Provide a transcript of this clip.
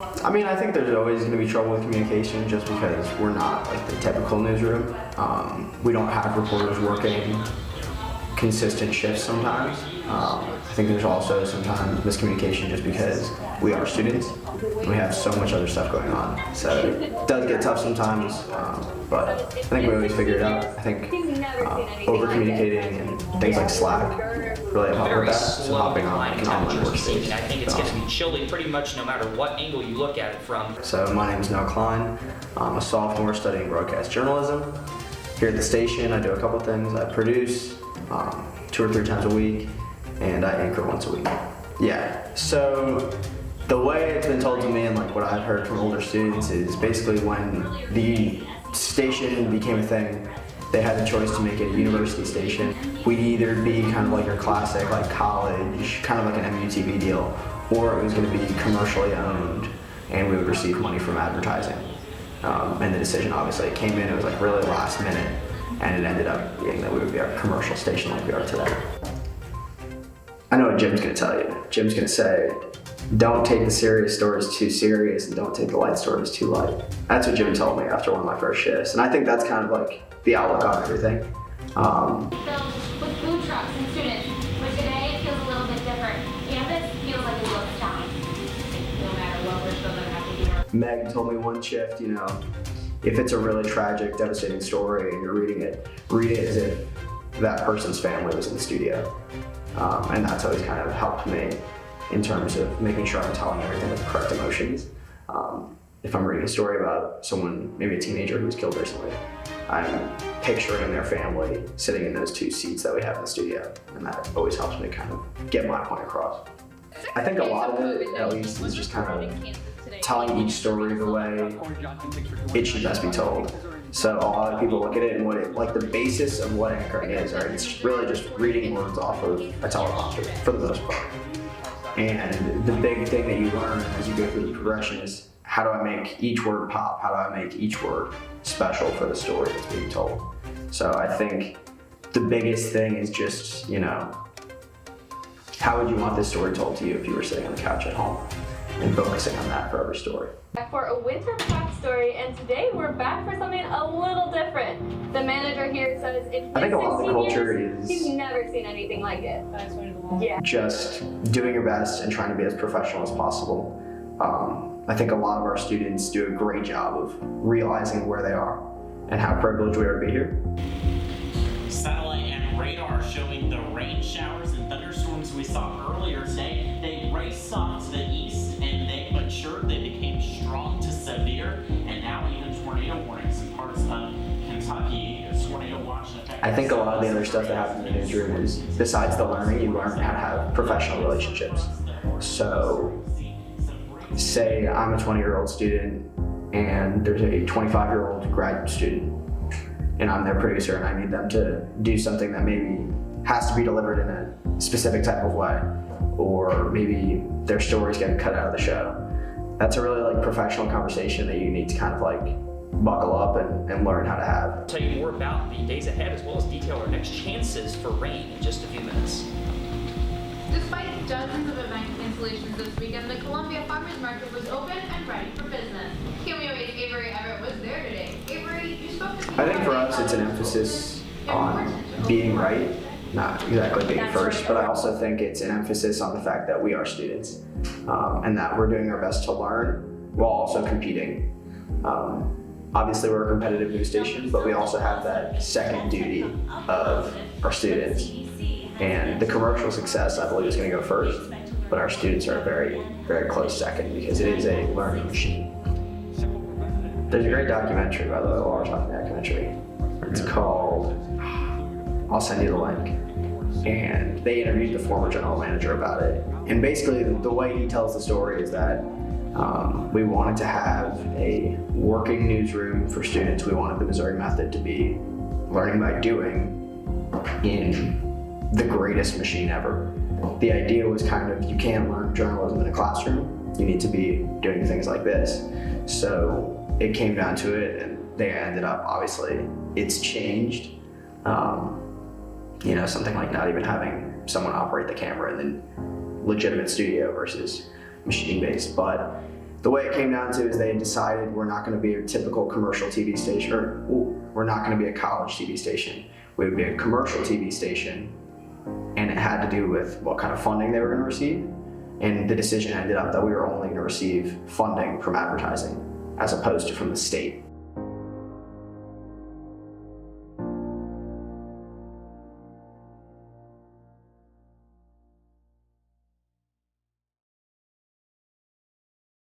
I mean, I think there's always going to be trouble with communication just because we're not like the typical newsroom. We don't have reporters working consistent shifts sometimes. I think there's also sometimes miscommunication just because we are students and we have so much other stuff going on. So it does get tough sometimes, but I think we always figure it out. I think over communicating and things like Slack really help with that. So hopping on like an online workstation. I think it's going to be chilly pretty much no matter what angle you look at it from. So my name is Noah Klein. I'm a sophomore studying broadcast journalism. Here at the station, I do a couple things. I produce 2 or 3 times a week, and I anchor once a week. Yeah, so the way it's been told to me and like what I've heard from older students is basically when the station became a thing, they had the choice to make it a university station. We'd either be kind of like your classic like college, kind of like an MUTV deal, or it was going to be commercially owned and we would receive money from advertising. And the decision obviously came in, it was like really last minute, and it ended up being that we would be a commercial station like we are today. I know what Jim's gonna tell you. Jim's gonna say, don't take the serious stories too serious and don't take the light stories too light. That's what Jim told me after one of my first shifts, and I think that's kind of like the outlook on everything. Filled with food trucks and students, which today it feels a little bit different. Campus feels like a ghost town. No matter what, we're still gonna have to do. Meg told me one shift, you know, if it's a really tragic, devastating story and you're reading it, read it as if that person's family was in the studio. And that's always kind of helped me in terms of making sure I'm telling everything with the correct emotions. If I'm reading a story about someone, maybe a teenager who was killed recently, I'm picturing their family sitting in those 2 seats that we have in the studio, and that always helps me kind of get my point across. I think a lot of it, at least, is just kind of telling each story the way it should best be told. So a lot of people look at it and what it, like the basis of what anchoring is, right? It's really just reading words off of a teleprompter for the most part. And the big thing that you learn as you go through the progression is how do I make each word pop? How do I make each word special for the story that's being told? So I think the biggest thing is just, you know, how would you want this story told to you if you were sitting on the couch at home and focusing on that for every story? Back for a winter pack story, and today we're back for something a little different. The manager here says in I think a lot of the 16 culture years, is he's never seen anything like it. Yeah. just doing your best and trying to be as professional as possible. I think a lot of our students do a great job of realizing where they are and how privileged we are to be here. Satellite and radar showing the rain showers and thunderstorms we saw earlier today. They raced off to the east and they matured. They became strong to severe, and now even tornado warnings in parts of Kentucky. Tornado watch in effect. I think a lot of the other stuff that happens in the newsroom is, besides the learning, you learn how to have professional relationships. So, say I'm a 20-year-old student and there's a 25-year-old graduate student, and I'm their producer and I need them to do something that maybe has to be delivered in a specific type of way, or maybe their story's getting cut out of the show. That's a really like professional conversation that you need to kind of like buckle up and learn how to have. Tell you more about the days ahead as well as detail our next chances for rain in just a few minutes. Despite dozens of event cancellations this weekend, the Columbia Farmers Market was open and ready for business. KMUA's Avery Everett was there today. Avery, you spoke to people. I think for us it's an emphasis on being right, not exactly being first, but I also think it's an emphasis on the fact that we are students and that we're doing our best to learn while also competing. Obviously we're a competitive news station, but we also have that second duty of our students. And the commercial success, I believe, is going to go first, but our students are a very, very close second because it is a learning machine. There's a great documentary, by the way, while we're talking documentary. It's called, I'll send you the link. And they interviewed the former general manager about it. And basically, the way he tells the story is that we wanted to have a working newsroom for students. We wanted the Missouri method to be learning by doing in the greatest machine ever. The idea was kind of, you can't learn journalism in a classroom. You need to be doing things like this. So it came down to it, and they ended up, obviously, it's changed. You know, something like not even having someone operate the camera in the legitimate studio versus machine-based. But the way it came down to is they had decided we're not going to be a typical commercial TV station, or we're not going to be a college TV station. We would be a commercial TV station, and it had to do with what kind of funding they were going to receive. And the decision ended up that we were only going to receive funding from advertising as opposed to from the state.